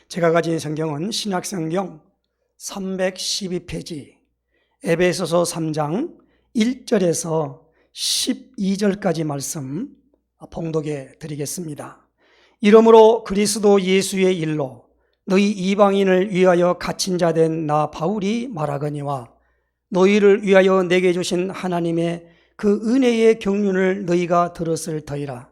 제가 가진 성경은 신약성경 312페이지 에베소서 3장 1절에서 12절까지 말씀 봉독해 드리겠습니다. 이러므로 그리스도 예수의 일로 너희 이방인을 위하여 갇힌 자 된 나 바울이 말하거니와 너희를 위하여 내게 주신 하나님의 그 은혜의 경륜을 너희가 들었을 터이라.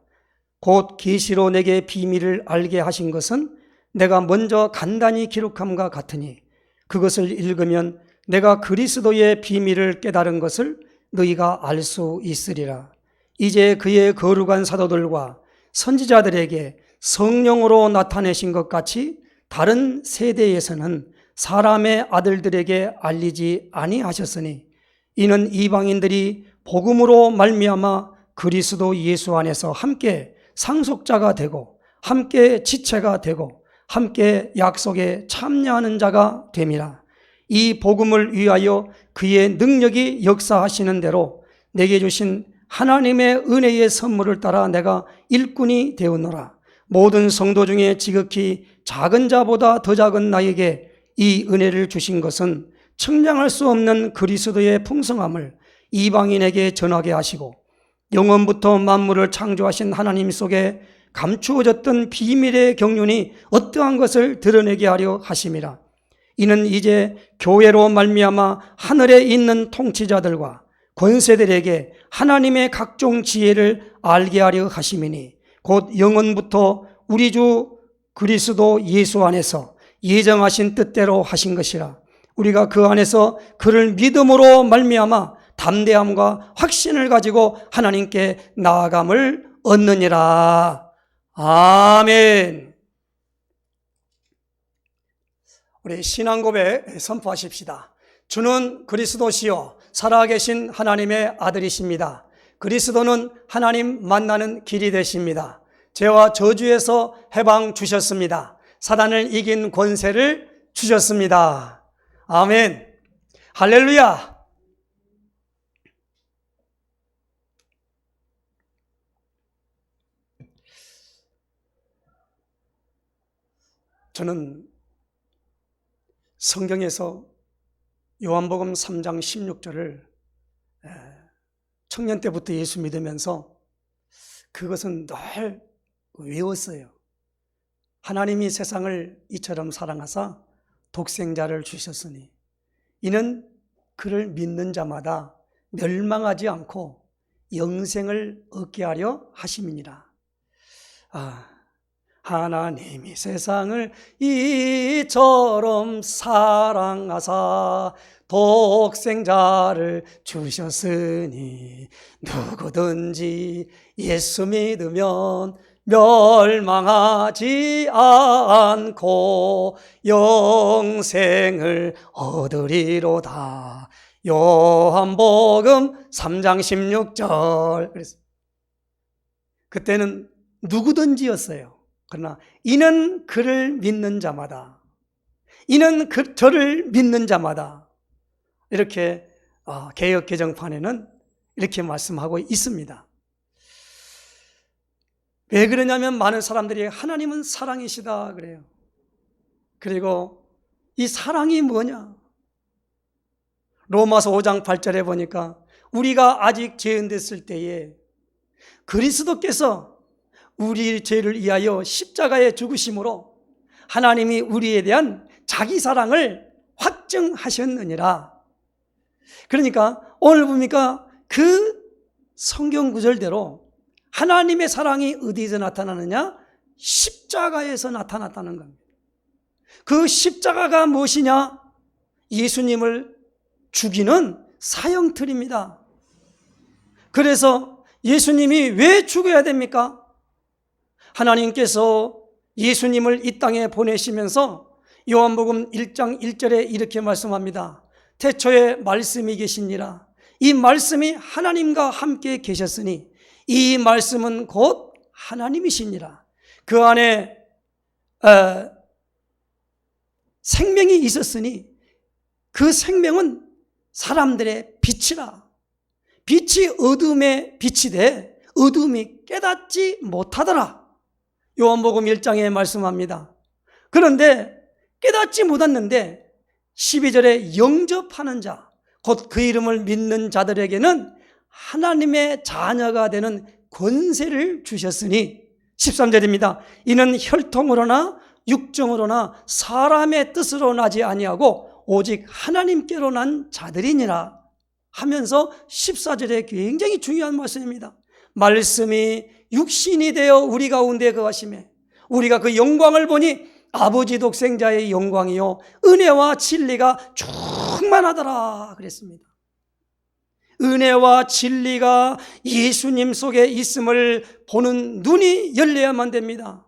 곧 계시로 내게 비밀을 알게 하신 것은 내가 먼저 간단히 기록함과 같으니 그것을 읽으면 내가 그리스도의 비밀을 깨달은 것을 너희가 알 수 있으리라. 이제 그의 거룩한 사도들과 선지자들에게 성령으로 나타내신 것 같이 다른 세대에서는 사람의 아들들에게 알리지 아니하셨으니 이는 이방인들이 복음으로 말미암아 그리스도 예수 안에서 함께 상속자가 되고 함께 지체가 되고 함께 약속에 참여하는 자가 됨이라. 이 복음을 위하여 그의 능력이 역사하시는 대로 내게 주신 하나님의 은혜의 선물을 따라 내가 일꾼이 되었노라. 모든 성도 중에 지극히 작은 자보다 더 작은 나에게 이 은혜를 주신 것은 측량할 수 없는 그리스도의 풍성함을 이방인에게 전하게 하시고 영원부터 만물을 창조하신 하나님 속에 감추어졌던 비밀의 경륜이 어떠한 것을 드러내게 하려 하심이라. 이는 이제 교회로 말미암아 하늘에 있는 통치자들과 권세들에게 하나님의 각종 지혜를 알게 하려 하심이니 곧 영원부터 우리 주 그리스도 예수 안에서 예정하신 뜻대로 하신 것이라. 우리가 그 안에서 그를 믿음으로 말미암아 담대함과 확신을 가지고 하나님께 나아감을 얻느니라. 아멘. 우리 신앙고백 선포하십시다. 주는 그리스도시요 살아계신 하나님의 아들이십니다. 그리스도는 하나님 만나는 길이 되십니다. 죄와 저주에서 해방 주셨습니다. 사단을 이긴 권세를 주셨습니다. 아멘. 할렐루야. 저는 성경에서 요한복음 3장 16절을 청년 때부터 예수 믿으면서 그것은 늘 외웠어요. 하나님이 세상을 이처럼 사랑하사 독생자를 주셨으니 이는 그를 믿는 자마다 멸망하지 않고 영생을 얻게 하려 하심이니라. 하나님이 세상을 이처럼 사랑하사 독생자를 주셨으니 누구든지 예수 믿으면 멸망하지 않고 영생을 얻으리로다. 요한복음 3장 16절. 그때는 누구든지였어요. 그러나 이는 그를 믿는 자마다, 이는 저를 믿는 자마다, 이렇게 개역 개정판에는 이렇게 말씀하고 있습니다. 왜 그러냐면 많은 사람들이 하나님은 사랑이시다 그래요. 그리고 이 사랑이 뭐냐? 로마서 5장 8절에 보니까 우리가 아직 죄인 됐을 때에 그리스도께서 우리 죄를 위하여 십자가에 죽으심으로 하나님이 우리에 대한 자기 사랑을 확증하셨느니라. 그러니까 오늘 보니까 그 성경 구절대로 하나님의 사랑이 어디서 나타나느냐? 십자가에서 나타났다는 겁니다. 그 십자가가 무엇이냐? 예수님을 죽이는 사형틀입니다. 그래서 예수님이 왜 죽어야 됩니까? 하나님께서 예수님을 이 땅에 보내시면서 요한복음 1장 1절에 이렇게 말씀합니다. 태초에 말씀이 계시니라. 이 말씀이 하나님과 함께 계셨으니 이 말씀은 곧 하나님이시니라. 그 안에 생명이 있었으니 그 생명은 사람들의 빛이라. 빛이 어둠에 빛이 돼 어둠이 깨닫지 못하더라. 요한복음 1장에 말씀합니다. 그런데 깨닫지 못했는데 12절에 영접하는 자, 곧 그 이름을 믿는 자들에게는 하나님의 자녀가 되는 권세를 주셨으니 13절입니다. 이는 혈통으로나 육정으로나 사람의 뜻으로 나지 아니하고 오직 하나님께로 난 자들이니라 하면서 14절에 굉장히 중요한 말씀입니다. 말씀이 육신이 되어 우리 가운데 거하심에 우리가 그 영광을 보니 아버지 독생자의 영광이요 은혜와 진리가 충만하더라 그랬습니다. 은혜와 진리가 예수님 속에 있음을 보는 눈이 열려야만 됩니다.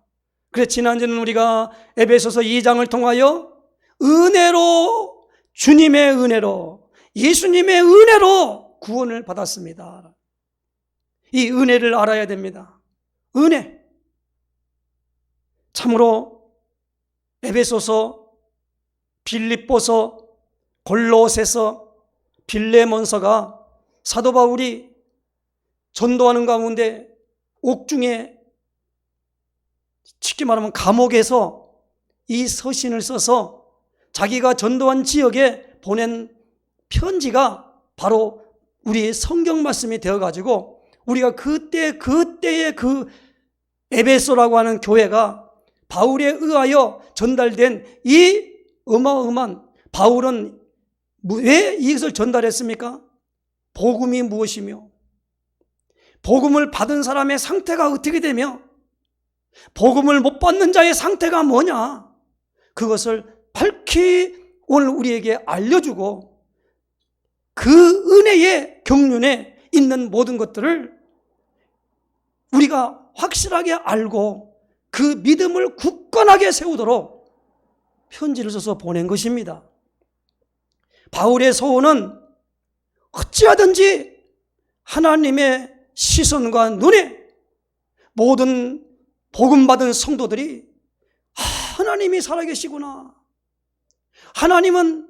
그래서 지난주는 우리가 에베소서 2장을 통하여 은혜로, 주님의 은혜로, 예수님의 은혜로 구원을 받았습니다. 이 은혜를 알아야 됩니다. 은혜. 참으로 에베소서, 빌립보서, 골로새서, 빌레몬서가 사도 바울이 전도하는 가운데 옥중에, 쉽게 말하면 감옥에서 이 서신을 써서 자기가 전도한 지역에 보낸 편지가 바로 우리의 성경 말씀이 되어가지고 우리가 그때의 그 에베소라고 하는 교회가 바울에 의하여 전달된 이 어마어마한, 바울은 왜 이것을 전달했습니까? 복음이 무엇이며 복음을 받은 사람의 상태가 어떻게 되며 복음을 못 받는 자의 상태가 뭐냐, 그것을 밝히 오늘 우리에게 알려주고 그 은혜의 경륜에 있는 모든 것들을 우리가 확실하게 알고 그 믿음을 굳건하게 세우도록 편지를 써서 보낸 것입니다. 바울의 소원은 어찌하든지 하나님의 시선과 눈에 모든 복음받은 성도들이 하나님이 살아계시구나, 하나님은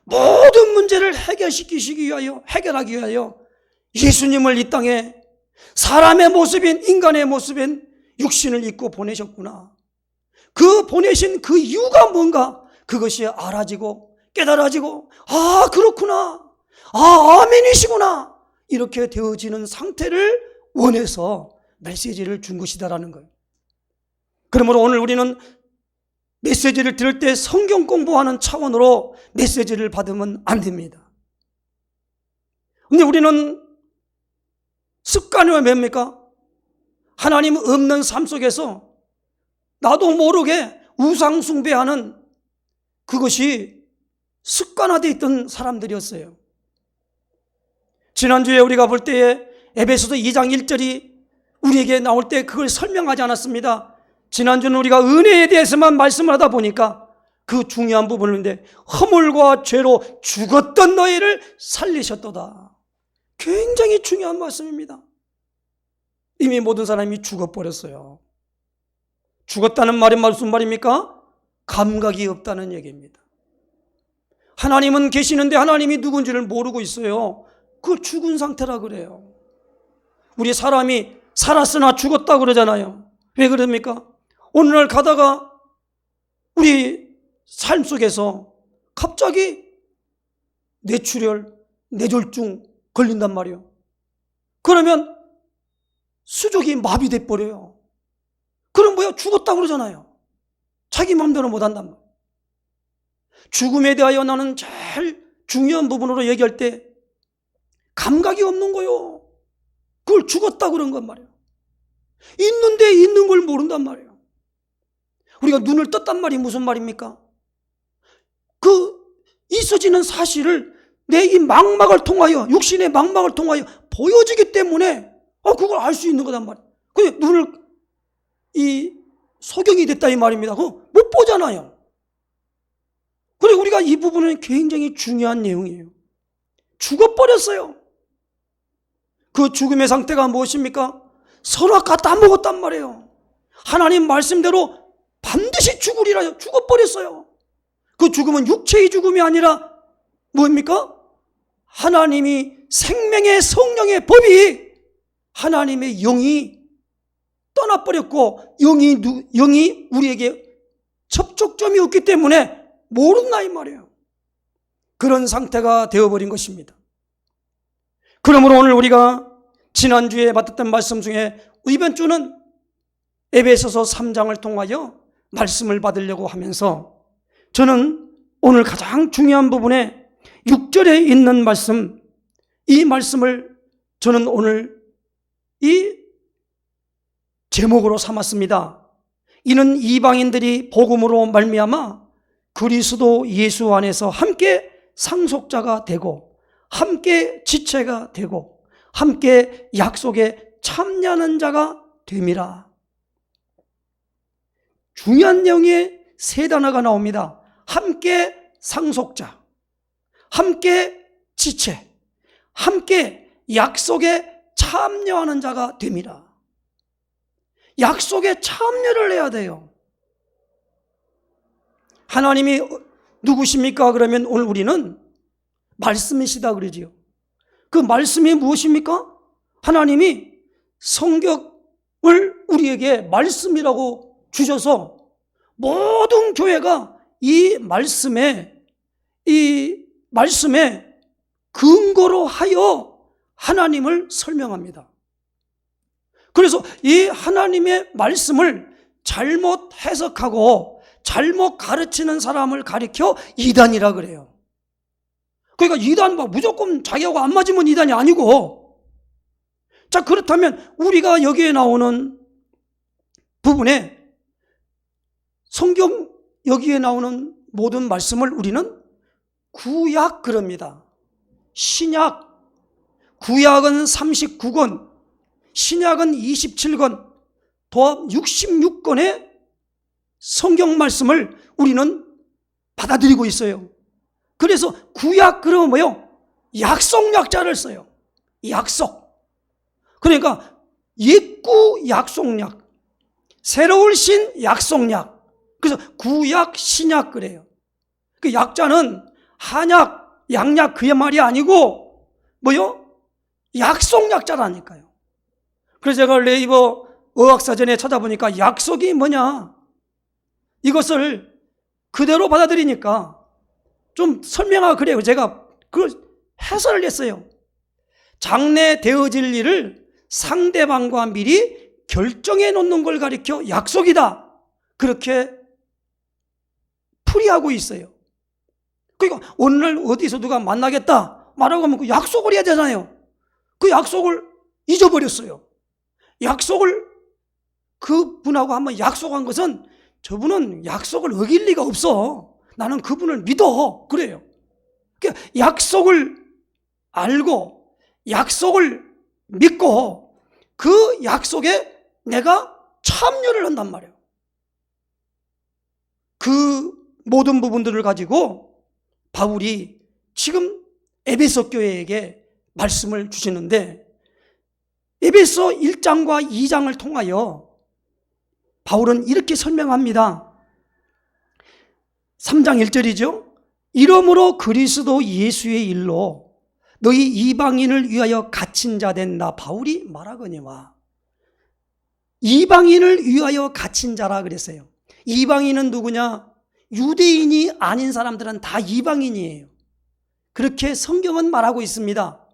모든 문제를 해결하기 위하여 예수님을 이 땅에 사람의 모습인, 인간의 모습인 육신을 입고 보내셨구나, 그 보내신 그 이유가 뭔가 그것이 알아지고 깨달아지고 그렇구나, 아멘이시구나, 이렇게 되어지는 상태를 원해서 메시지를 준 것이다라는 거예요. 그러므로 오늘 우리는 메시지를 들을 때 성경 공부하는 차원으로 메시지를 받으면 안 됩니다. 근데 우리는 습관이 뭡니까? 하나님 없는 삶 속에서 나도 모르게 우상 숭배하는 그것이 습관화되어 있던 사람들이었어요. 지난주에 우리가 볼 때에 에베소서 2장 1절이 우리에게 나올 때 그걸 설명하지 않았습니다. 지난주는 우리가 은혜에 대해서만 말씀을 하다 보니까 그 중요한 부분인데, 허물과 죄로 죽었던 너희를 살리셨도다. 굉장히 중요한 말씀입니다. 이미 모든 사람이 죽어버렸어요. 죽었다는 말이 무슨 말입니까? 감각이 없다는 얘기입니다. 하나님은 계시는데 하나님이 누군지를 모르고 있어요. 그걸 죽은 상태라 그래요. 우리 사람이 살았으나 죽었다 그러잖아요. 왜 그럽니까? 어느 날 가다가 우리 삶 속에서 갑자기 뇌출혈, 뇌졸중 걸린단 말이에요. 그러면 수족이 마비돼 버려요. 그럼 뭐야? 죽었다 그러잖아요. 자기 마음대로 못한단 말이에요. 죽음에 대하여 나는 제일 중요한 부분으로 얘기할 때 감각이 없는 거요. 그걸 죽었다 그런 건 말이에요. 있는데 있는 걸 모른단 말이에요. 우리가 눈을 떴단 말이 무슨 말입니까? 그 있어지는 사실을 내 이 망막을 통하여, 육신의 망막을 통하여 보여지기 때문에 그걸 알 수 있는 거단 말이에요. 근데 눈을 소경이 됐다 이 말입니다. 그거 못 보잖아요. 그리고 우리가 이 부분은 굉장히 중요한 내용이에요. 죽어버렸어요. 그 죽음의 상태가 무엇입니까? 선악과 다 먹었단 말이에요. 하나님 말씀대로 반드시 죽으리라 죽어버렸어요. 그 죽음은 육체의 죽음이 아니라 뭡니까? 하나님이 생명의 성령의 법이 하나님의 영이 떠나버렸고 영이 우리에게 접촉점이 없기 때문에 모른다 이 말이에요. 그런 상태가 되어버린 것입니다. 그러므로 오늘 우리가 지난주에 맡았던 말씀 중에 이번 주는 에베소서 3장을 통하여 말씀을 받으려고 하면서 저는 오늘 가장 중요한 부분에 6절에 있는 말씀, 이 말씀을 저는 오늘 이 제목으로 삼았습니다. 이는 이방인들이 복음으로 말미암아 그리스도 예수 안에서 함께 상속자가 되고 함께 지체가 되고 함께 약속에 참여하는 자가 됨이라. 중요한 내용의 세 단어가 나옵니다. 함께 상속자, 함께 지체, 함께 약속에 참여하는 자가 됨이라. 약속에 참여를 해야 돼요. 하나님이 누구십니까? 그러면 오늘 우리는 말씀이시다 그러지요. 그 말씀이 무엇입니까? 하나님이 성경을 우리에게 말씀이라고 주셔서 모든 교회가 이 말씀에 근거로 하여 하나님을 설명합니다. 그래서 이 하나님의 말씀을 잘못 해석하고 잘못 가르치는 사람을 가리켜 이단이라 그래요. 그러니까 이단 무조건 자기하고 안 맞으면 이단이 아니고, 자 그렇다면 우리가 여기에 나오는 부분에 성경 여기에 나오는 모든 말씀을 우리는 구약 그럽니다. 신약, 구약은 39권, 신약은 27권, 도합 66권의 성경 말씀을 우리는 받아들이고 있어요. 그래서 구약 그러면 뭐요? 약속약자를 써요. 약속. 그러니까 옛구 약속약, 새로울신 약속약. 그래서 구약 신약 그래요. 그 약자는 한약, 양약 그의 말이 아니고 뭐요? 약속약자라니까요. 그래서 제가 네이버 어학사전에 찾아보니까 약속이 뭐냐, 이것을 그대로 받아들이니까 좀 설명하고 그래요. 제가 그걸 해설을 했어요. 장래 되어질 일을 상대방과 미리 결정해 놓는 걸 가리켜 약속이다, 그렇게 풀이하고 있어요. 그러니까 오늘 어디서 누가 만나겠다 말하고 하면 그 약속을 해야 되잖아요. 그 약속을 잊어버렸어요. 약속을 그분하고 한번 약속한 것은 저분은 약속을 어길 리가 없어, 나는 그분을 믿어, 그래요. 그러니까 약속을 알고 약속을 믿고 그 약속에 내가 참여를 한단 말이에요. 그 모든 부분들을 가지고 바울이 지금 에베소 교회에게 말씀을 주시는데, 에베소 1장과 2장을 통하여 바울은 이렇게 설명합니다. 3장 1절이죠. 이러므로 그리스도 예수의 일로 너희 이방인을 위하여 갇힌 자 된 나 바울이 말하거니와. 이방인을 위하여 갇힌 자라 그랬어요. 이방인은 누구냐? 유대인이 아닌 사람들은 다 이방인이에요. 그렇게 성경은 말하고 있습니다.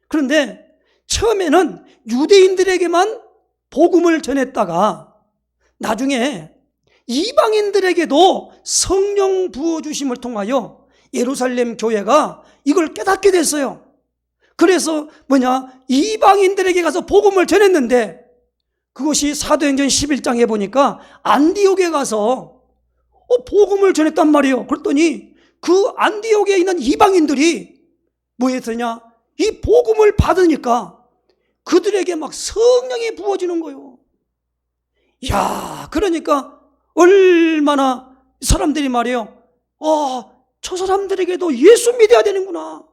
그런데 처음에는 유대인들에게만 복음을 전했다가 나중에 이방인들에게도 성령 부어주심을 통하여 예루살렘 교회가 이걸 깨닫게 됐어요. 그래서 이방인들에게 가서 복음을 전했는데, 그것이 사도행전 11장에 보니까 안디옥에 가서 복음을 전했단 말이에요. 그랬더니 그 안디옥에 있는 이방인들이 뭐 했느냐, 이 복음을 받으니까 그들에게 막 성령이 부어지는 거예요. 야, 그러니까 얼마나 사람들이 말이에요, 저 사람들에게도 예수 믿어야 되는구나.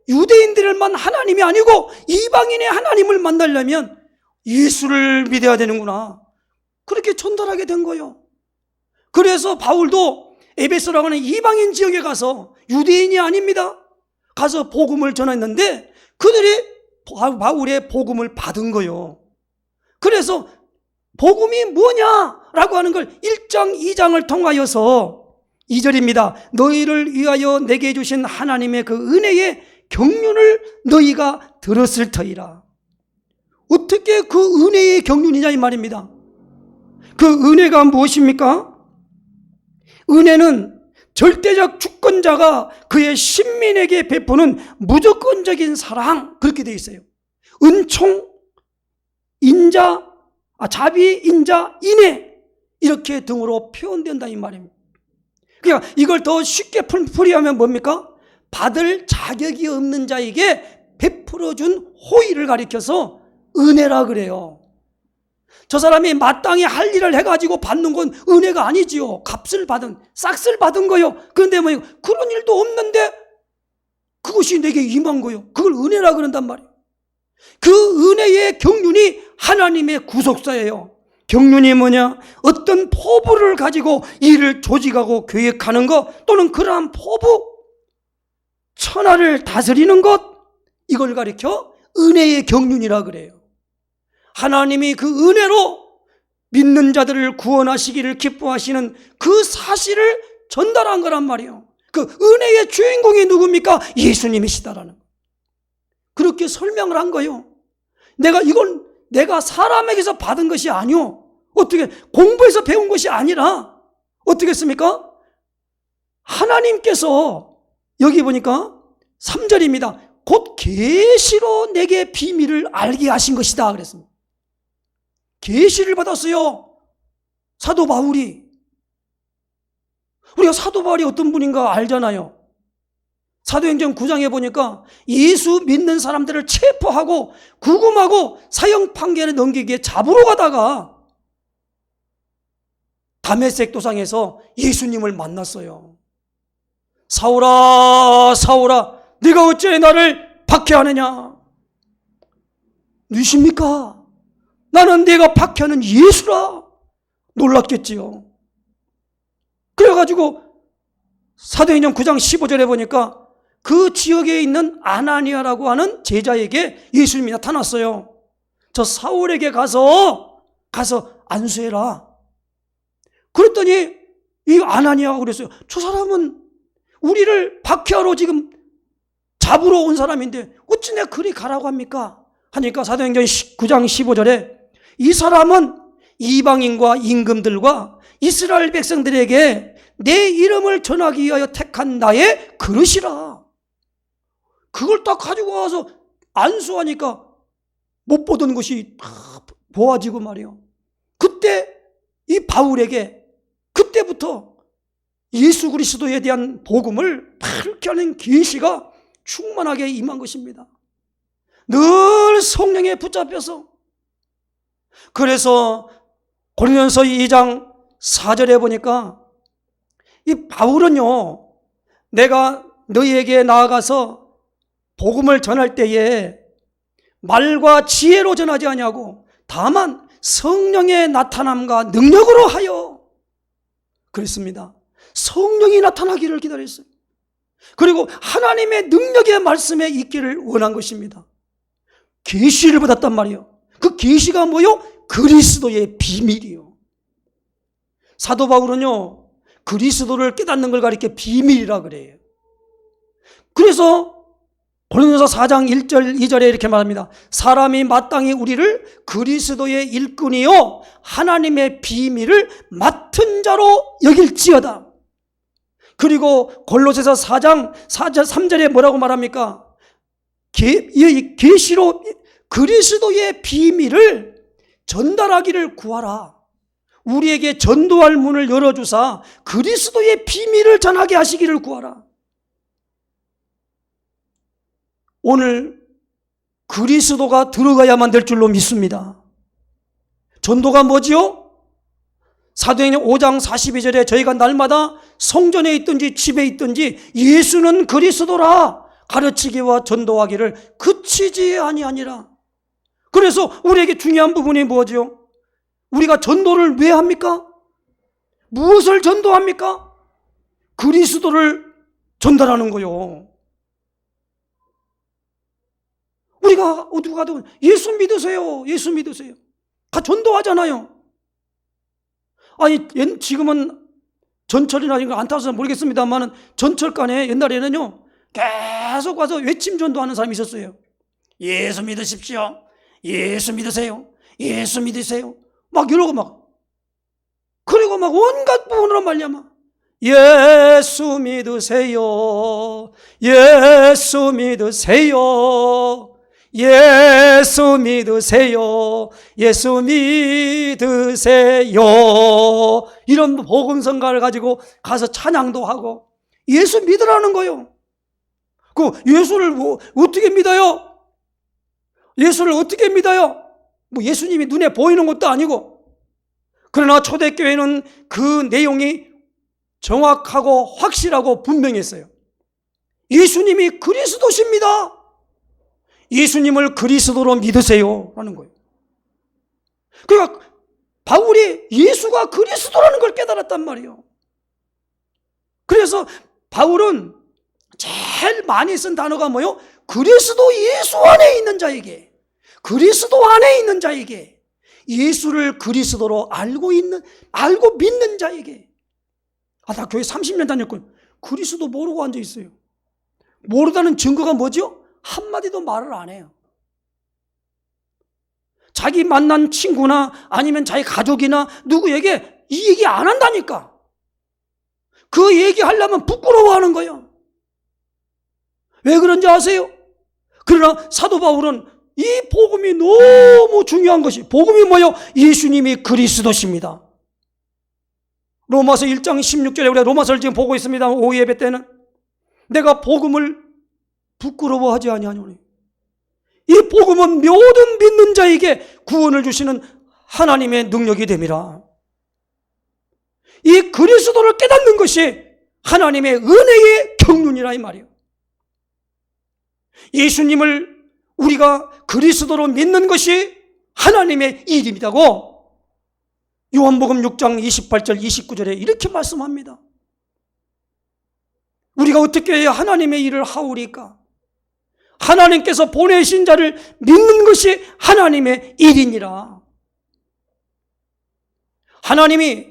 유대인들만 하나님이 아니고 이방인의 하나님을 만나려면 예수를 믿어야 되는구나. 그렇게 전달하게 된 거예요. 그래서 바울도 에베소라고 하는 이방인 지역에 가서, 유대인이 아닙니다, 가서 복음을 전했는데 그들이 바울의 복음을 받은 거예요. 그래서 복음이 뭐냐라고 하는 걸 1장, 2장을 통하여서 2절입니다. 너희를 위하여 내게 주신 하나님의 그 은혜의 경륜을 너희가 들었을 터이라. 어떻게 그 은혜의 경륜이냐 이 말입니다. 그 은혜가 무엇입니까? 은혜는 절대적 주권자가 그의 신민에게 베푸는 무조건적인 사랑, 그렇게 되어 있어요. 은총, 인자, 자비, 인자, 인애, 이렇게 등으로 표현된다 이 말입니다. 그러니까 이걸 더 쉽게 풀이하면 뭡니까? 받을 자격이 없는 자에게 베풀어준 호의를 가리켜서 은혜라 그래요. 저 사람이 마땅히 할 일을 해가지고 받는 건 은혜가 아니지요. 값을 받은, 싹을 받은 거요. 그런데 뭐 그런 일도 없는데 그것이 내게 임한 거요. 그걸 은혜라 그런단 말이에요. 그 은혜의 경륜이 하나님의 구속사예요. 경륜이 뭐냐? 어떤 포부를 가지고 일을 조직하고 계획하는 것, 또는 그러한 포부, 천하를 다스리는 것, 이걸 가리켜 은혜의 경륜이라 그래요. 하나님이 그 은혜로 믿는 자들을 구원하시기를 기뻐하시는 그 사실을 전달한 거란 말이에요. 그 은혜의 주인공이 누굽니까? 예수님이시다라는 거. 그렇게 설명을 한 거예요. 이건 내가 사람에게서 받은 것이 아니오. 어떻게 공부해서 배운 것이 아니라 어떻게 했습니까? 하나님께서 여기 보니까 3절입니다. 곧 계시로 내게 비밀을 알게 하신 것이다 그랬습니다. 계시를 받았어요. 사도 바울이. 우리가 사도 바울이 어떤 분인가 알잖아요. 사도행전 9장에 보니까 예수 믿는 사람들을 체포하고 구금하고 사형 판결에 넘기기에 잡으러 가다가 다메섹 도상에서 예수님을 만났어요. 사울아 사울아 네가 어찌 나를 박해하느냐? 누구십니까? 나는 네가 박해하는 예수라. 놀랐겠지요. 그래가지고 사도행전 9장 15절에 보니까 그 지역에 있는 아나니아라고 하는 제자에게 예수님이 나타났어요. 저 사울에게 가서 안수해라. 그랬더니 이 아나니아가 그랬어요. 저 사람은 우리를 박해하러 지금 잡으러 온 사람인데 어찌 내가 그리 가라고 합니까? 하니까 사도행전 9장 15절에 이 사람은 이방인과 임금들과 이스라엘 백성들에게 내 이름을 전하기 위하여 택한 나의 그릇이라. 그걸 딱 가지고 와서 안수하니까 못 보던 것이 다 보아지고 말이에요. 그때 이 바울에게 그때부터 예수 그리스도에 대한 복음을 밝게 하는 계시가 충만하게 임한 것입니다. 늘 성령에 붙잡혀서. 그래서 고린도전서 2장 4절에 보니까 이 바울은요, 내가 너희에게 나아가서 복음을 전할 때에 말과 지혜로 전하지 아니하고 다만 성령의 나타남과 능력으로 하여 그랬습니다. 성령이 나타나기를 기다렸어요. 그리고 하나님의 능력의 말씀에 있기를 원한 것입니다. 계시를 받았단 말이에요. 그 계시가 뭐요? 그리스도의 비밀이요. 사도 바울은요, 그리스도를 깨닫는 걸 가리켜 비밀이라 그래요. 그래서 고린도서 4장 1절 2절에 이렇게 말합니다. 사람이 마땅히 우리를 그리스도의 일꾼이요 하나님의 비밀을 맡은 자로 여길지어다. 그리고 골로새서 4장 3절에 뭐라고 말합니까? 계시로 그리스도의 비밀을 전달하기를 구하라. 우리에게 전도할 문을 열어주사 그리스도의 비밀을 전하게 하시기를 구하라. 오늘 그리스도가 들어가야만 될 줄로 믿습니다. 전도가 뭐지요? 사도행전 5장 42절에 저희가 날마다 성전에 있든지 집에 있든지 예수는 그리스도라 가르치기와 전도하기를 그치지 아니하니라. 그래서 우리에게 중요한 부분이 뭐죠? 우리가 전도를 왜 합니까? 무엇을 전도합니까? 그리스도를 전달하는 거요. 우리가 어디 가도 예수 믿으세요. 예수 믿으세요. 다 전도하잖아요. 아니, 지금은 전철이나 이런 거 안 타서 모르겠습니다만 전철간에 옛날에는요, 계속 와서 외침 전도하는 사람이 있었어요. 예수 믿으십시오. 예수 믿으세요. 예수 믿으세요. 막 이러고 막. 그리고 막 온갖 부분으로 말미암아 예수 믿으세요. 예수 믿으세요. 예수 믿으세요. 예수 믿으세요. 이런 복음성가를 가지고 가서 찬양도 하고 예수 믿으라는 거예요. 그 예수를 어떻게 믿어요? 예수를 어떻게 믿어요? 뭐 예수님이 눈에 보이는 것도 아니고. 그러나 초대교회는 그 내용이 정확하고 확실하고 분명했어요. 예수님이 그리스도십니다. 예수님을 그리스도로 믿으세요 라는 거예요. 그러니까 바울이 예수가 그리스도라는 걸 깨달았단 말이에요. 그래서 바울은 제일 많이 쓴 단어가 뭐예요? 그리스도 예수 안에 있는 자에게, 그리스도 안에 있는 자에게, 예수를 그리스도로 알고 믿는 자에게. 나 교회 30년 다녔거든요. 그리스도 모르고 앉아 있어요. 모르다는 증거가 뭐죠? 한마디도 말을 안 해요. 자기 만난 친구나 아니면 자기 가족이나 누구에게 이 얘기 안 한다니까. 그 얘기 하려면 부끄러워하는 거예요. 왜 그런지 아세요? 그러나 사도 바울은 이 복음이 너무 중요한 것이, 복음이 뭐예요? 예수님이 그리스도십니다. 로마서 1장 16절에 우리가 로마서를 지금 보고 있습니다. 오후 예배 때는 내가 복음을 부끄러워하지 아니하노니 이 복음은 모든 믿는 자에게 구원을 주시는 하나님의 능력이 됨이라. 이 그리스도를 깨닫는 것이 하나님의 은혜의 경륜이라 이 말이에요. 예수님을 우리가 그리스도로 믿는 것이 하나님의 일입니다고 요한복음 6장 28절 29절에 이렇게 말씀합니다. 우리가 어떻게 해야 하나님의 일을 하오리까? 하나님께서 보내신 자를 믿는 것이 하나님의 일이니라. 하나님이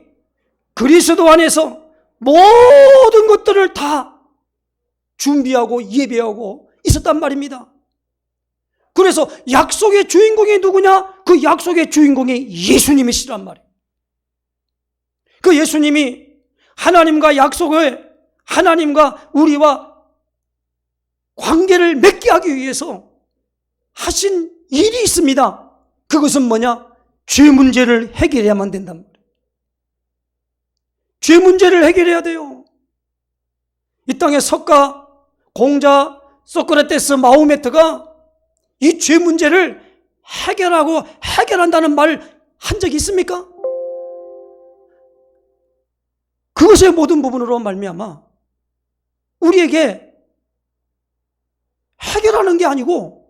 그리스도 안에서 모든 것들을 다 준비하고 예배하고 있었단 말입니다. 그래서 약속의 주인공이 누구냐? 그 약속의 주인공이 예수님이시란 말이에요. 그 예수님이 하나님과 약속을, 하나님과 우리와 관계를 맺게 하기 위해서 하신 일이 있습니다. 그것은 뭐냐? 죄 문제를 해결해야만 된단 말이에요. 죄 문제를 해결해야 돼요. 이 땅의 석가, 공자, 소크라테스, 마호메트가 이 죄 문제를 해결한다는 말을 한 적이 있습니까? 그것의 모든 부분으로 말미암아 우리에게 해결하는 게 아니고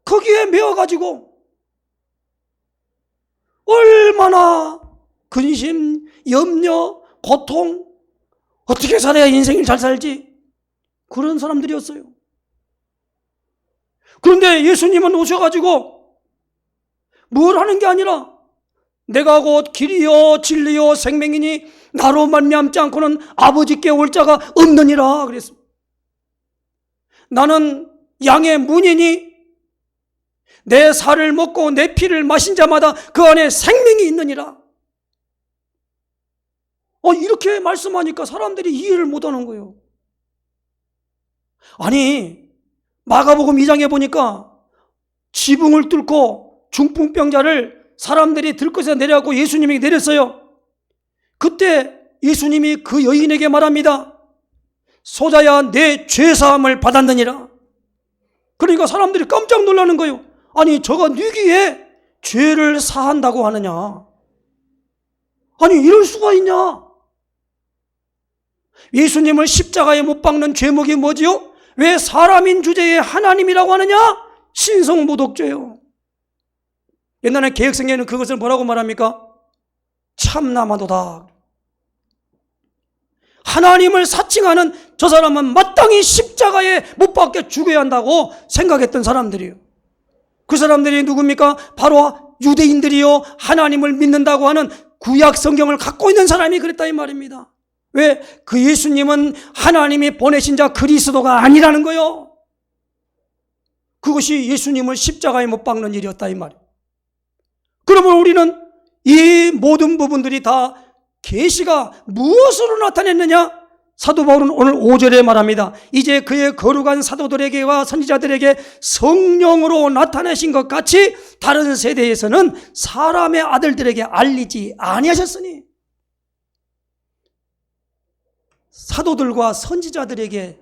거기에 매어가지고 얼마나 근심, 염려, 고통, 어떻게 살아야 인생을 잘 살지, 그런 사람들이었어요. 그런데 예수님은 오셔가지고 뭘 하는 게 아니라 내가 곧 길이요 진리요 생명이니 나로 말미암지 않고는 아버지께 올 자가 없느니라 그랬습니다. 나는 양의 문이니 내 살을 먹고 내 피를 마신 자마다 그 안에 생명이 있느니라. 이렇게 말씀하니까 사람들이 이해를 못하는 거예요. 아니, 마가복음 2장에 보니까 지붕을 뚫고 중풍병자를 사람들이 들것에 내려갖고 예수님이 내렸어요. 그때 예수님이 그 여인에게 말합니다. 소자야, 내 죄사함을 받았느니라. 그러니까 사람들이 깜짝 놀라는 거예요. 아니, 저가 뉘기에 죄를 사한다고 하느냐? 아니, 이럴 수가 있냐? 예수님을 십자가에 못 박는 죄목이 뭐지요? 왜 사람인 주제에 하나님이라고 하느냐? 신성모독죄요. 옛날에 개혁성경에는 그것을 뭐라고 말합니까? 참나마도다. 하나님을 사칭하는 저 사람은 마땅히 십자가에 못 박혀 죽어야 한다고 생각했던 사람들이에요. 그 사람들이 누굽니까? 바로 유대인들이요, 하나님을 믿는다고 하는 구약 성경을 갖고 있는 사람이 그랬다 이 말입니다. 왜? 그 예수님은 하나님이 보내신 자 그리스도가 아니라는 거요. 그것이 예수님을 십자가에 못 박는 일이었다 이 말이에요. 그러면 우리는 이 모든 부분들이 다 계시가 무엇으로 나타냈느냐? 사도 바울은 오늘 5절에 말합니다. 이제 그의 거룩한 사도들에게와 선지자들에게 성령으로 나타내신 것 같이 다른 세대에서는 사람의 아들들에게 알리지 아니하셨으니, 사도들과 선지자들에게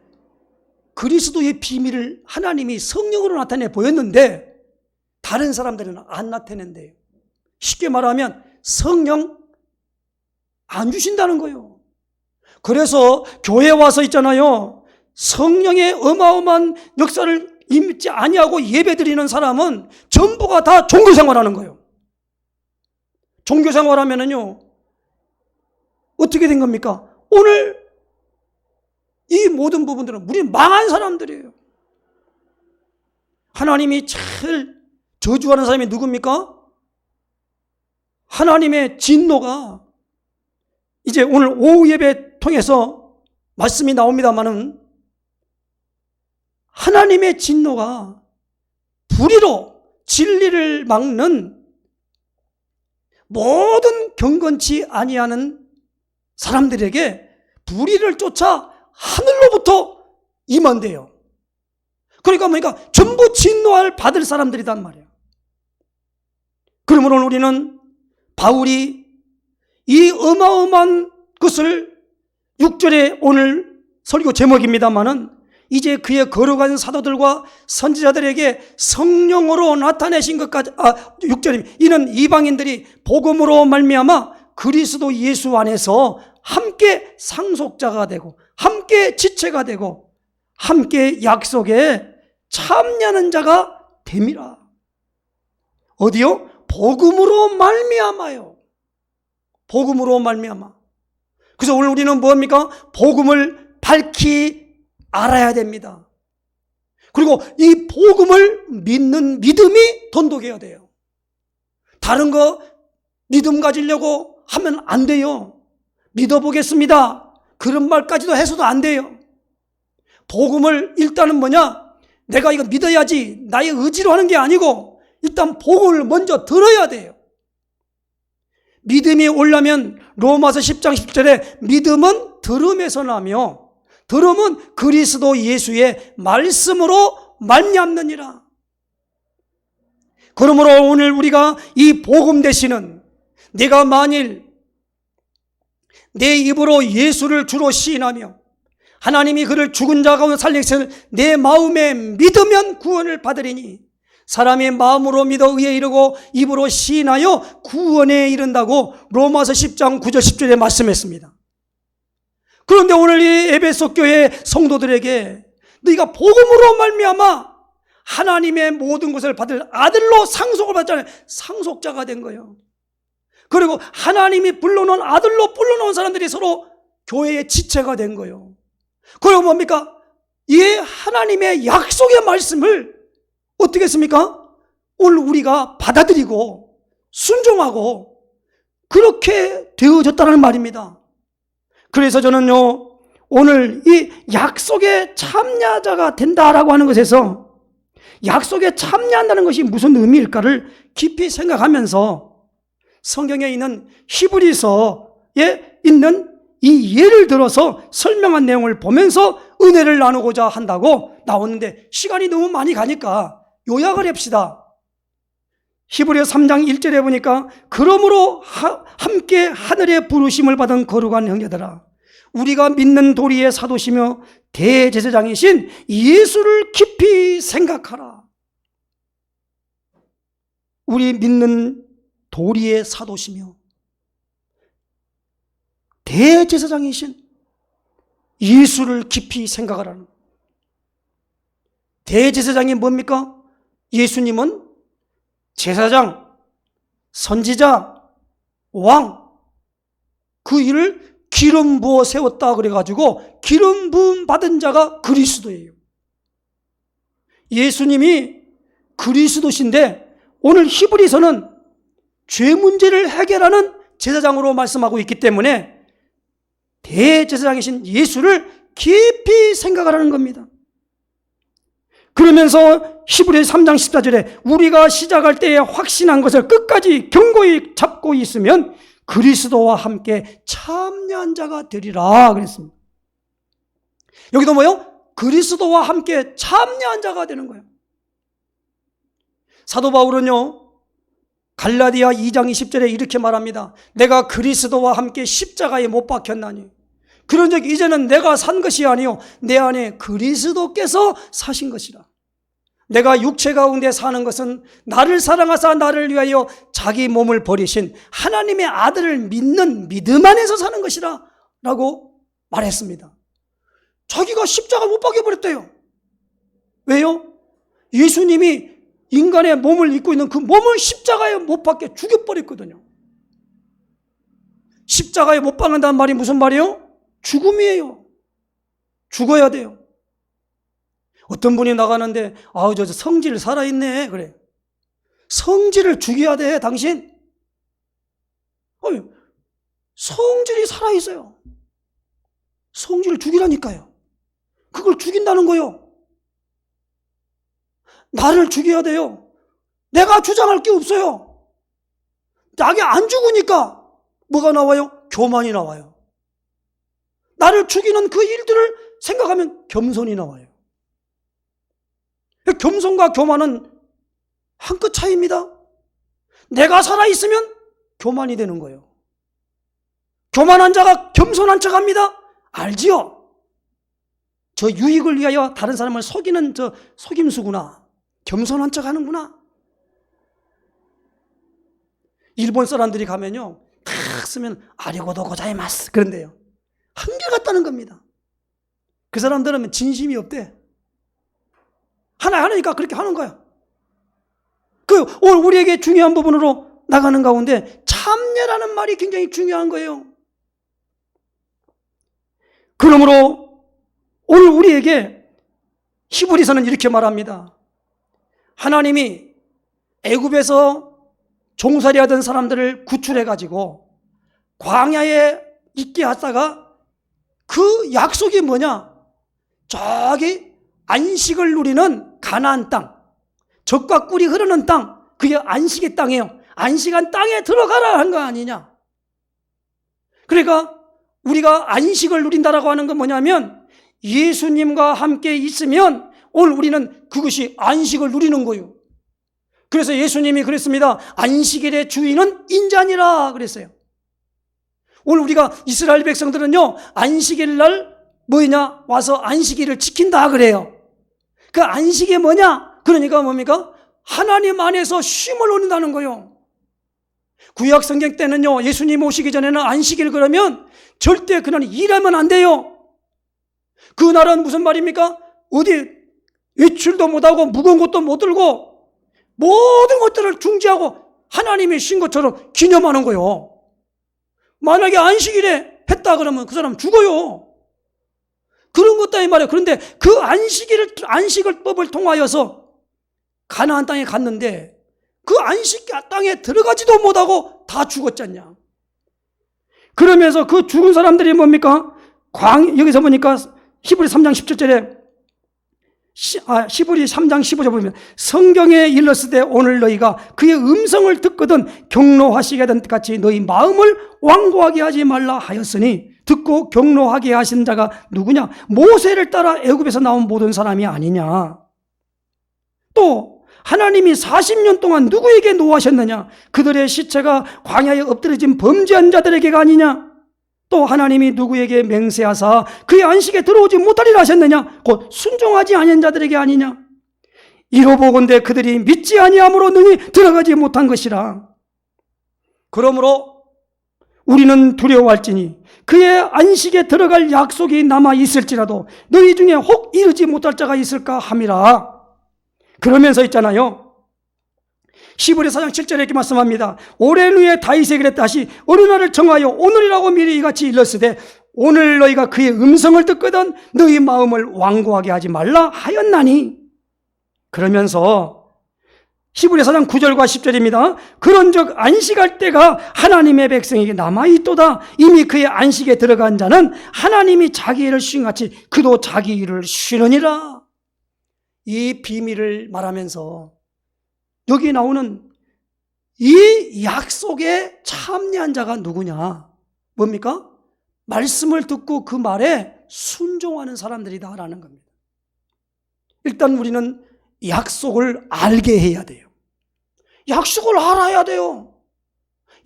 그리스도의 비밀을 하나님이 성령으로 나타내 보였는데 다른 사람들은 안 나타낸대요. 쉽게 말하면 성령 안 주신다는 거예요. 그래서 교회 와서 있잖아요, 성령의 어마어마한 역사를 믿지 아니하고 예배드리는 사람은 전부가 다 종교생활하는 거예요. 종교생활하면은요 어떻게 된 겁니까? 오늘 이 모든 부분들은 우리 망한 사람들이에요. 하나님이 제일 저주하는 사람이 누굽니까? 하나님의 진노가, 이제 오늘 오후 예배 통해서 말씀이 나옵니다마는 하나님의 진노가 불의로 진리를 막는 모든 경건치 아니하는 사람들에게 불의를 쫓아 하늘로부터 임한대요. 그러니까 뭐니까 전부 진노할 받을 사람들이란 말이에요. 그러므로 우리는 바울이 이 어마어마한 것을 6절에 오늘 설교 제목입니다마는 이제 그의 거룩한 사도들과 선지자들에게 성령으로 나타내신 것까지 6절입니다. 이는 이방인들이 복음으로 말미암아 그리스도 예수 안에서 함께 상속자가 되고 함께 지체가 되고 함께 약속에 참여하는 자가 됨이라. 어디요? 복음으로 말미암아요. 복음으로 말미암아. 그래서 오늘 우리는 뭡니까? 복음을 밝히 알아야 됩니다. 그리고 이 복음을 믿는 믿음이 돈독해야 돼요. 다른 거 믿음 가지려고 하면 안 돼요. 믿어보겠습니다, 그런 말까지도 해서도 안 돼요. 복음을 일단은 뭐냐? 내가 이거 믿어야지 나의 의지로 하는 게 아니고 일단 복음을 먼저 들어야 돼요. 믿음이 오려면 로마서 10장 10절에 믿음은 들음에서 나며 들음은 그리스도 예수의 말씀으로 말미암느니라. 그러므로 오늘 우리가 이 복음 되시는, 내가 만일 내 입으로 예수를 주로 시인하며 하나님이 그를 죽은 자 가운데 살리신 내 마음에 믿으면 구원을 받으리니 사람의 마음으로 믿어 의에 이르고 입으로 시인하여 구원에 이른다고 로마서 10장 9절 10절에 말씀했습니다. 그런데 오늘 이 에베소 교회 성도들에게 너희가 복음으로 말미암아 하나님의 모든 것을 받을 아들로 상속을 받잖아요. 상속자가 된 거예요. 그리고 하나님이 불러놓은 아들로 불러놓은 사람들이 서로 교회의 지체가 된 거예요. 그리고 뭡니까? 이 하나님의 약속의 말씀을 어떻게 했습니까? 오늘 우리가 받아들이고 순종하고 그렇게 되어졌다는 말입니다. 그래서 저는요, 오늘 이 약속에 참여자가 된다라고 하는 것에서 약속에 참여한다는 것이 무슨 의미일까를 깊이 생각하면서 성경에 있는 히브리서에 있는 이 예를 들어서 설명한 내용을 보면서 은혜를 나누고자 한다고 나오는데 시간이 너무 많이 가니까 요약을 합시다. 히브리서 3장 1절에 보니까 그러므로 함께 하늘의 부르심을 받은 거룩한 형제들아, 우리가 믿는 도리의 사도시며 대제사장이신 예수를 깊이 생각하라. 우리 믿는 도리의 사도시며 대제사장이신 예수를 깊이 생각하라는. 대제사장이 뭡니까? 예수님은 제사장, 선지자, 왕, 그 일을 기름 부어 세웠다 그래가지고 기름 부음 받은 자가 그리스도예요. 예수님이 그리스도신데 오늘 히브리서는 죄 문제를 해결하는 제사장으로 말씀하고 있기 때문에 대제사장이신 예수를 깊이 생각하라는 겁니다. 그러면서 히브리서 3장 14절에 우리가 시작할 때에 확신한 것을 끝까지 견고히 잡고 있으면 그리스도와 함께 참여한 자가 되리라 그랬습니다. 여기도 뭐요? 그리스도와 함께 참여한 자가 되는 거예요. 사도 바울은요, 갈라디아 2장 20절에 이렇게 말합니다. 내가 그리스도와 함께 십자가에 못 박혔나니 그런즉 이제는 내가 산 것이 아니요 내 안에 그리스도께서 사신 것이라. 내가 육체 가운데 사는 것은 나를 사랑하사 나를 위하여 자기 몸을 버리신 하나님의 아들을 믿는 믿음 안에서 사는 것이라 라고 말했습니다. 자기가 십자가 못 박혀버렸대요. 왜요? 예수님이 인간의 몸을 입고 있는 그 몸을 십자가에 못 박혀 죽여버렸거든요. 십자가에 못 박는다는 말이 무슨 말이에요? 죽음이에요. 죽어야 돼요. 어떤 분이 나가는데 저 성질 살아있네 그래. 성질을 죽여야 돼 당신. 성질이 살아있어요. 성질을 죽이라니까요. 그걸 죽인다는 거요. 나를 죽여야 돼요. 내가 주장할 게 없어요. 나게 안 죽으니까 뭐가 나와요? 교만이 나와요. 나를 죽이는 그 일들을 생각하면 겸손이 나와요. 겸손과 교만은 한 끗 차이입니다. 내가 살아있으면 교만이 되는 거예요. 교만한 자가 겸손한 척합니다. 알지요? 저 유익을 위하여 다른 사람을 속이는 저 속임수구나. 겸손한 척하는구나. 일본 사람들이 가면요, 탁 쓰면 아리고도 고자이마스 그런데요, 한결같다는 겁니다. 그 사람들은 진심이 없대. 하나니까 그렇게 하는 거야. 오늘 우리에게 중요한 부분으로 나가는 가운데 참여라는 말이 굉장히 중요한 거예요. 그러므로 오늘 우리에게 히브리서는 이렇게 말합니다. 하나님이 애굽에서 종살이 하던 사람들을 구출해가지고 광야에 있게 하다가 그 약속이 뭐냐? 저기 안식을 누리는 가나안 땅, 젖과 꿀이 흐르는 땅, 그게 안식의 땅이에요. 안식한 땅에 들어가라 한 거 아니냐? 그러니까 우리가 안식을 누린다라고 하는 건 뭐냐면 예수님과 함께 있으면 오늘 우리는 그것이 안식을 누리는 거예요. 그래서 예수님이 그랬습니다. 안식일의 주인은 인자니라 그랬어요. 오늘 우리가 이스라엘 백성들은요, 안식일 날 뭐냐? 와서 안식일을 지킨다 그래요. 그 안식이 뭐냐? 그러니까 뭡니까? 하나님 안에서 쉼을 얻는다는 거예요. 구약 성경 때는요, 예수님 오시기 전에는 안식일 그러면 절대 그날 일하면 안 돼요. 그날은 무슨 말입니까? 어디 외출도 못하고 무거운 것도 못 들고 모든 것들을 중지하고 하나님이 쉰 것처럼 기념하는 거예요. 만약에 안식일에 했다 그러면 그 사람 죽어요. 그런 것다 이 말이에요. 그런데 그 안식일법을 통하여서 가나안 땅에 갔는데 그 안식 땅에 들어가지도 못하고 다 죽었잖냐. 그러면서 그 죽은 사람들이 뭡니까? 여기서 보니까 히브리 3장 17절에 히브리 3장 15절 보면 성경에 일렀으되 오늘 너희가 그의 음성을 듣거든 경노하시게 된 같이 너희 마음을 완고하게 하지 말라 하였으니 듣고 경노하게 하신 자가 누구냐? 모세를 따라 애굽에서 나온 모든 사람이 아니냐. 또 하나님이 40년 동안 누구에게 노하셨느냐? 그들의 시체가 광야에 엎드려진 범죄한 자들에게가 아니냐? 또 하나님이 누구에게 맹세하사 그의 안식에 들어오지 못하리라 하셨느냐? 곧 순종하지 아니한 자들에게 아니냐? 이로보건대 그들이 믿지 아니함으로 능히 들어가지 못한 것이라. 그러므로 우리는 두려워할지니 그의 안식에 들어갈 약속이 남아 있을지라도 너희 중에 혹 이르지 못할 자가 있을까 함이라. 그러면서 있잖아요, 히브리 4장 7절에 이렇게 말씀합니다. 오랜 후에 다윗에게 그랬다 하시 어느 날을 정하여 오늘이라고 미리 이같이 일렀으되 오늘 너희가 그의 음성을 듣거든 너희 마음을 완고하게 하지 말라 하였나니. 그러면서 히브리서 4장 9절과 10절입니다. 그런즉 안식할 때가 하나님의 백성에게 남아있도다. 이미 그의 안식에 들어간 자는 하나님이 자기 일을 쉬인 같이 그도 자기 일을 쉬느니라. 이 비밀을 말하면서 여기 나오는 이 약속에 참여한 자가 누구냐? 뭡니까? 말씀을 듣고 그 말에 순종하는 사람들이다라는 겁니다. 일단 우리는 약속을 알게 해야 돼요. 약속을 알아야 돼요.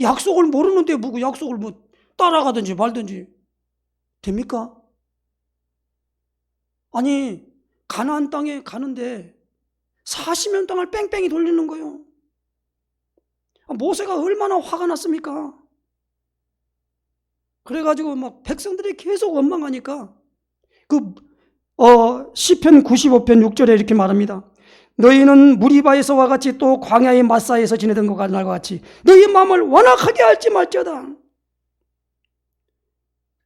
약속을 모르는데 뭐 약속을 뭐 따라가든지 말든지 됩니까? 아니 가나안 땅에 가는데 40년 동안 뺑뺑이 돌리는 거예요. 모세가 얼마나 화가 났습니까? 그래가지고 막 백성들이 계속 원망하니까 시편 95편 6절에 이렇게 말합니다. 너희는 무리바에서와 같이 또 광야의 마사에서 지내던 것과 같이 너희 마음을 완악하게 할지 말지어다.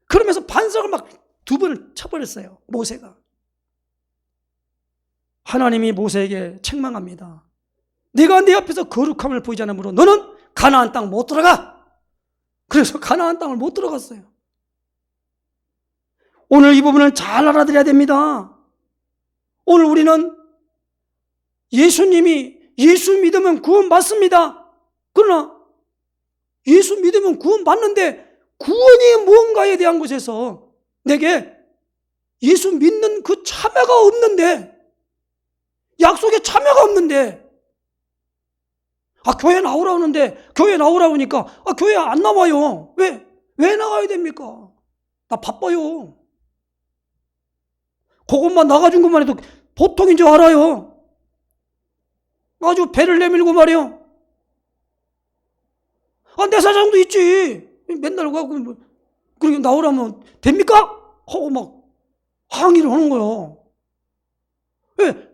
그러면서 반석을 막 2번을 쳐버렸어요. 모세가. 하나님이 모세에게 책망합니다. 네가 내 앞에서 거룩함을 보이지 않으므로 너는 가나안 땅 못 들어가. 그래서 가나안 땅을 못 들어갔어요. 오늘 이 부분을 잘 알아들어야 됩니다. 오늘 우리는 예수님이 예수 믿으면 구원 받습니다. 그러나 예수 믿으면 구원 받는데 구원이 무언가에 대한 것에서 내게 예수 믿는 그 참여가 없는데, 약속에 참여가 없는데, 교회 나오라고 하는데 교회 나오라고 하니까 교회 안 나와요. 왜 나가야 됩니까? 나 바빠요. 그것만 나가준 것만 해도 보통인 줄 알아요. 아주 배를 내밀고 말이요. 내 사장도 있지. 맨날 가고 그렇게 나오라면 됩니까? 하고 막 항의를 하는 거예요. 왜?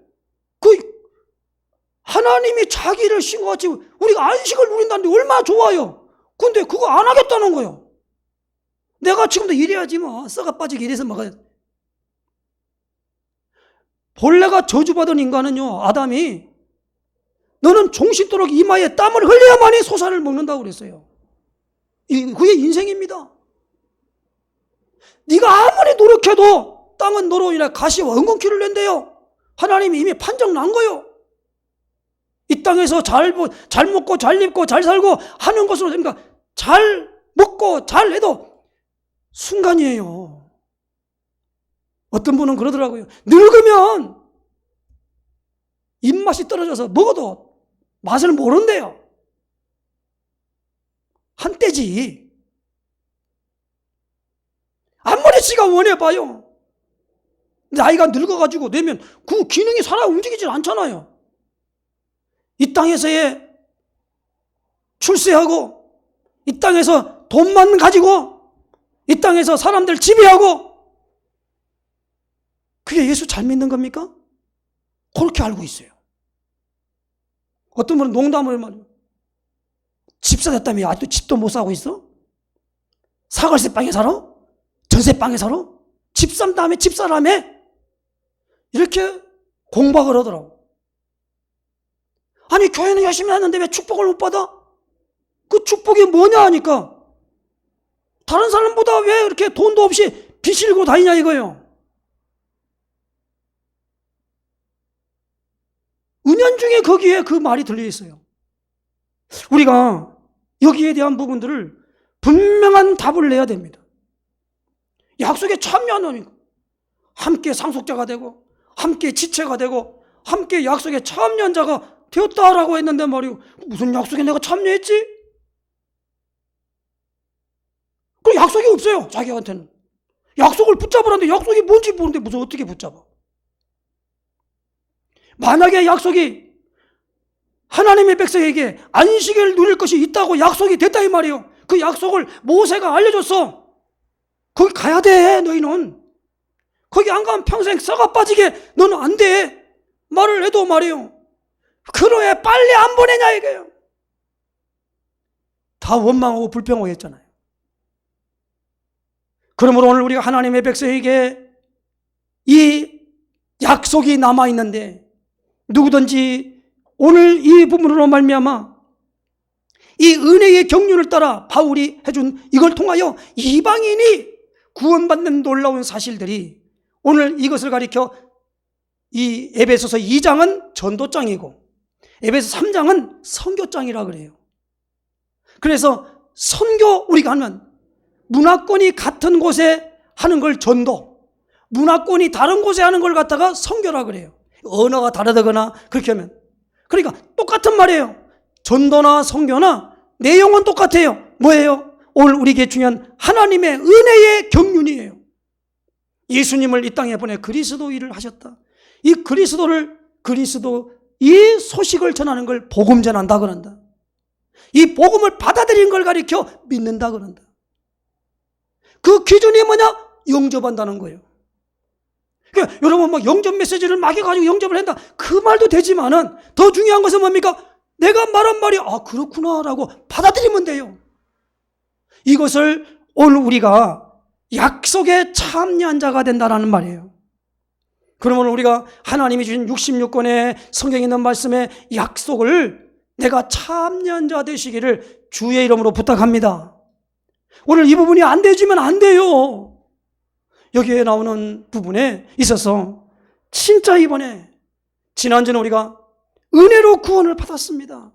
하나님이 자기를 신 것 같이 우리가 안식을 누린다는데 얼마나 좋아요. 근데 그거 안 하겠다는 거예요. 내가 지금도 일해야지 뭐. 썩어 빠지게 일해서 먹어야. 본래가 저주받은 인간은요, 아담이 너는 종식도록 이마에 땀을 흘려야만이 소산을 먹는다고 그랬어요. 그게 인생입니다. 네가 아무리 노력해도 땅은 너로 인해 가시와 엉겅퀴를 낸대요. 하나님이 이미 판정 난 거예요. 이 땅에서 잘 먹고 잘 입고 잘 살고 하는 것으로 됩니까? 잘 먹고 잘 해도 순간이에요. 어떤 분은 그러더라고요. 늙으면 입맛이 떨어져서 먹어도 맛을 모른대요. 한때지. 아무리 지가 원해봐요. 나이가 늙어가지고 되면 그 기능이 살아 움직이질 않잖아요. 이 땅에서의 출세하고, 이 땅에서 돈만 가지고, 이 땅에서 사람들 지배하고, 그게 예수 잘 믿는 겁니까? 그렇게 알고 있어요. 어떤 분은 농담을 말해요. 집사 됐다며 아직도 집도 못 사고 있어? 사골세 빵에 살아? 전세 빵에 살아? 집 산 다음에 집 사라며? 이렇게 공박을 하더라고. 아니 교회는 열심히 하는데 왜 축복을 못 받아? 그 축복이 뭐냐 하니까 다른 사람보다 왜 이렇게 돈도 없이 빚을고 다니냐 이거예요. 은연중에 거기에 그 말이 들려 있어요. 우리가 여기에 대한 부분들을 분명한 답을 내야 됩니다. 약속에 참여하는, 함께 상속자가 되고 함께 지체가 되고 함께 약속에 참여한 자가 되었다라고 했는데 말이요, 무슨 약속에 내가 참여했지? 그 약속이 없어요. 자기한테는 약속을 붙잡으라는데 약속이 뭔지 모르는데 무슨 어떻게 붙잡아? 만약에 약속이 하나님의 백성에게 안식을 누릴 것이 있다고 약속이 됐다 이 말이에요. 그 약속을 모세가 알려줬어. 거기 가야 돼. 너희는 거기 안 가면 평생 썩어 빠지게 너는 안 돼 말을 해도 말이에요. 그러해 빨리 안 보내냐 이거예요. 다 원망하고 불평하고 했잖아요. 그러므로 오늘 우리가 하나님의 백성에게 이 약속이 남아있는데 누구든지 오늘 이 부분으로 말미암아 이 은혜의 경륜을 따라 바울이 해준 이걸 통하여 이방인이 구원받는 놀라운 사실들이 오늘 이것을 가리켜 이 에베소서 2장은 전도장이고 에베소 3장은 선교장이라 그래요. 그래서 선교 우리가 하면 문화권이 같은 곳에 하는 걸 전도, 문화권이 다른 곳에 하는 걸 갖다가 선교라 그래요. 언어가 다르다거나 그렇게 하면. 그러니까 똑같은 말이에요. 전도나 선교나 내용은 똑같아요. 뭐예요? 오늘 우리에게 중요한 하나님의 은혜의 경륜이에요. 예수님을 이 땅에 보내 그리스도 일을 하셨다. 이 그리스도 이 소식을 전하는 걸 복음 전한다 그런다. 이 복음을 받아들인 걸 가리켜 믿는다 그런다. 그 기준이 뭐냐? 영접한다는 거예요. 그러니까 여러분 막 영접 메시지를 막 해가지고 영접을 한다. 그 말도 되지만은 더 중요한 것은 뭡니까? 내가 말한 말이 그렇구나라고 받아들이면 돼요. 이것을 오늘 우리가 약속에 참여한 자가 된다는 말이에요. 그러면 우리가 하나님이 주신 66권의 성경에 있는 말씀의 약속을 내가 참여한 자 되시기를 주의 이름으로 부탁합니다. 오늘 이 부분이 안 되지면 안 돼요. 여기에 나오는 부분에 있어서 진짜 이번에 지난주는 우리가 은혜로 구원을 받았습니다.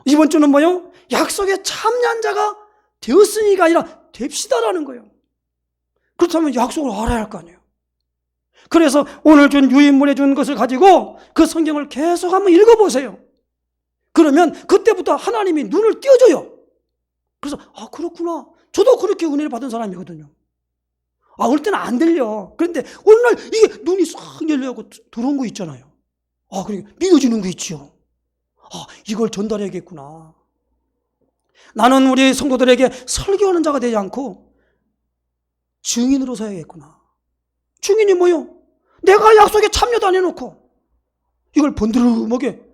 이번 주는 뭐요? 약속에 참여한 자가 되었으니가 아니라 됩시다라는 거예요. 그렇다면 약속을 알아야 할 거 아니에요. 그래서 오늘 준 유인물에 준 것을 가지고 그 성경을 계속 한번 읽어보세요. 그러면 그때부터 하나님이 눈을 띄워줘요. 그래서 그렇구나. 저도 그렇게 은혜를 받은 사람이거든요. 어느 때는 안 들려. 그런데 어느 날 이게 눈이 싹 열려고 들어온 거 있잖아요. 그러니까 믿어지는 거 있죠. 이걸 전달해야겠구나. 나는 우리 성도들에게 설교하는 자가 되지 않고 증인으로 서야겠구나. 증인이 뭐요? 내가 약속에 참여도 안 해놓고 이걸 번드르르하게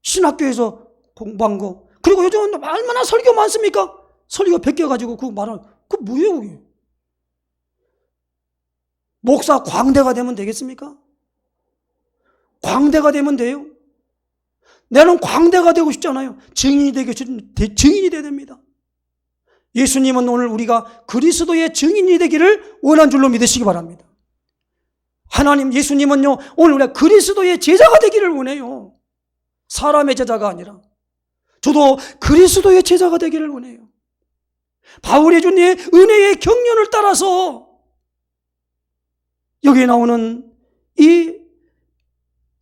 신학교에서 공부한 거. 그리고 요즘은 얼마나 설교 많습니까? 설교 베껴가지고 그거 말하는 그거 뭐예요 그게? 목사 광대가 되면 되겠습니까? 광대가 되면 돼요? 나는 광대가 되고 싶지 않아요. 증인이 돼야 됩니다. 예수님은 오늘 우리가 그리스도의 증인이 되기를 원한 줄로 믿으시기 바랍니다. 하나님 예수님은요 오늘 우리가 그리스도의 제자가 되기를 원해요. 사람의 제자가 아니라 저도 그리스도의 제자가 되기를 원해요. 바울이 준 은혜의 경륜을 따라서 여기에 나오는 이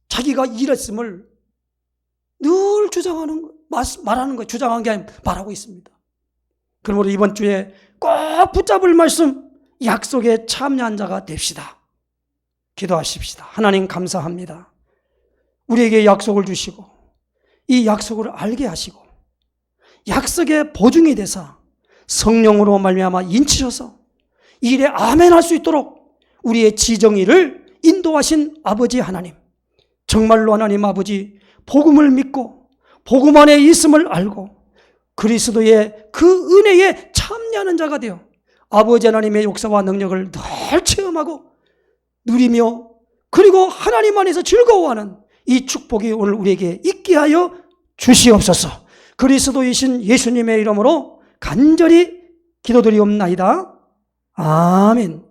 자기가 이랬음을 늘 주장하는 말하는 거예요. 주장한 게 아니라 말하고 있습니다. 그러므로 이번 주에 꼭 붙잡을 말씀, 약속에 참여한 자가 됩시다. 기도하십시다. 하나님 감사합니다. 우리에게 약속을 주시고 이 약속을 알게 하시고 약속의 보증이 되사 성령으로 말미암아 인치셔서 이 일에 아멘할 수 있도록 우리의 지정의를 인도하신 아버지 하나님, 정말로 하나님 아버지 복음을 믿고 복음 안에 있음을 알고 그리스도의 그 은혜에 참여하는 자가 되어 아버지 하나님의 역사와 능력을 늘 체험하고 누리며 그리고 하나님 안에서 즐거워하는 이 축복이 오늘 우리에게 있게 하여 주시옵소서. 그리스도이신 예수님의 이름으로 간절히 기도드리옵나이다. 아멘.